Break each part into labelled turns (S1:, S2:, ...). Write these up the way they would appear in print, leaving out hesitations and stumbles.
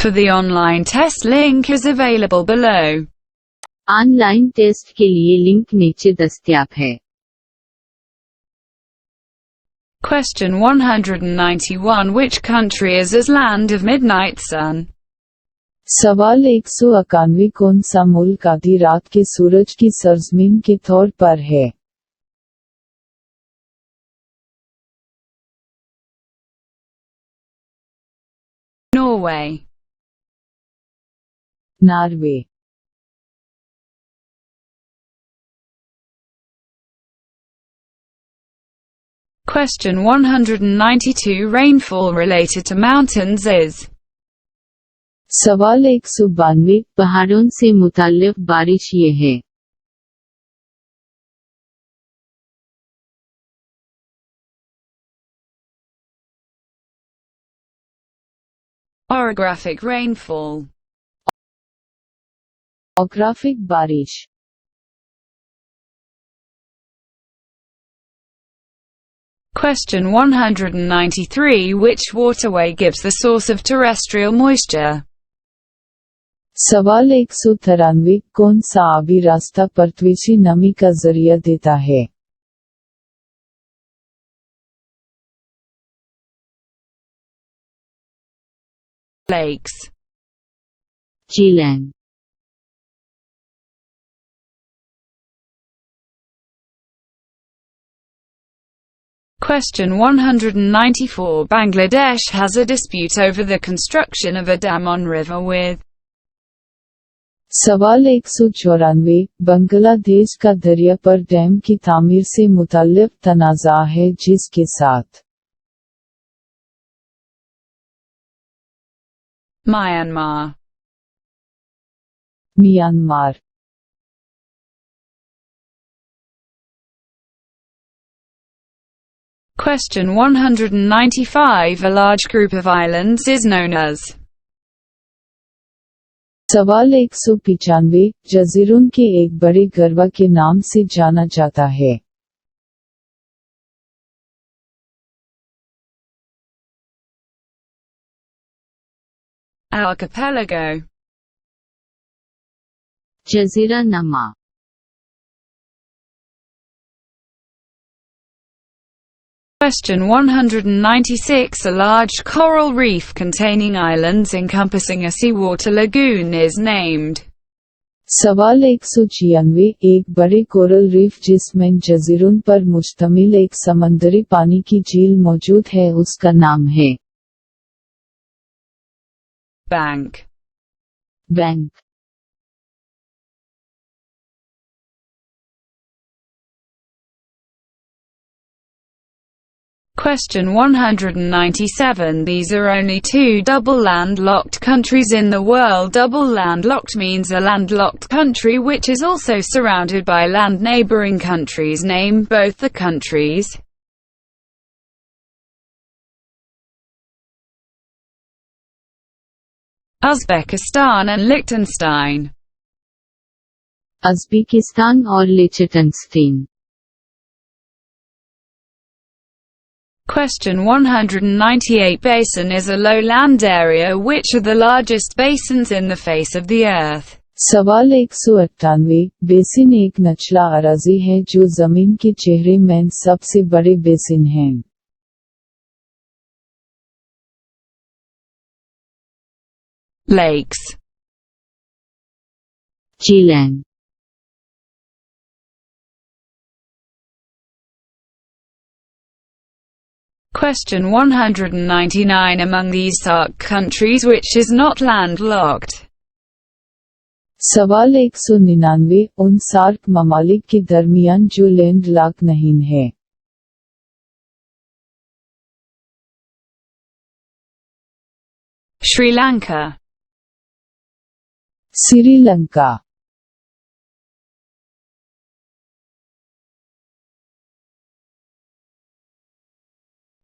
S1: For the online test, link is available below.
S2: Online test के लिए link नीचे दस्तयाब है।
S1: Question 191. Which country is as land of midnight sun?
S3: सवाल 191 कौन सा मुल्क आधी रात के सूरज की सरजमीन के तौर पर है?
S1: Norway.
S3: Norway.
S1: Question 192. Rainfall related to mountains is?
S3: सवाल 192
S2: पहाड़ों से मुताल्लिक़ बारिश ये है।
S1: Orographic rainfall.
S3: ऑग्राफिक बारिश।
S1: Question 193. Which waterway gives the source of terrestrial moisture?
S3: सवाल 193 कौन सा आबी रास्ता पृथ्वी नमी का जरिया देता है?
S1: Lakes.
S2: झीलें।
S1: Question 194. Bangladesh has a dispute over the construction of a dam on river with?
S3: सवाल 194 बांग्लादेश का दरिया पर डैम की तामीर से मुताल्लिक़ तनाज़ा है जिसके साथ?
S1: Myanmar.
S3: Myanmar.
S1: Question 195. A large group of islands is known as?
S3: सवाल 195 जज़ीरों के एक बड़े गरबा के नाम से जाना जाता है।
S1: Archipelago.
S2: जज़ीरा नमा।
S1: Question 196. A large coral reef containing islands encompassing a seawater lagoon is named?
S3: सवाल 196 एक बड़े कोरल रीफ जिसमें जज़ीरों पर मुश्तमिल एक समंदरी पानी की झील मौजूद है उसका नाम है?
S1: Bank.
S2: Bank.
S1: Question 197. These are only two double landlocked countries in the world. Double landlocked means a landlocked country which is also surrounded by land. Neighboring countries. Name both the countries. Uzbekistan and Liechtenstein.
S2: Uzbekistan और लिechtenstein।
S1: Question 198. Basin is a lowland area. Which are the largest basins in the face of the earth?
S3: सवाल 198 basin एक नचला अराज़ी है जो जमीन के चेहरे में सबसे बड़े बेसिन हैं।
S1: Lakes.
S2: झीलें।
S1: Question 199. Among these SAARC countries, which is not landlocked?
S3: सवाल 199 उन सार्क ममालिक के दरमियान जो लैंड लॉक नहीं है।
S1: Sri Lanka.
S3: Sri Lanka.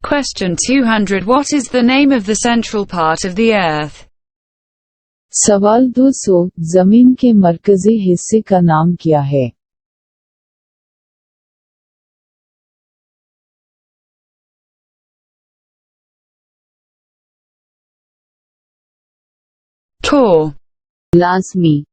S1: Question 200. What is the name of the central part of the earth?
S3: सवाल 200 जमीन के मरकजी हिस्से का नाम क्या है?
S1: core,
S2: लाजमी,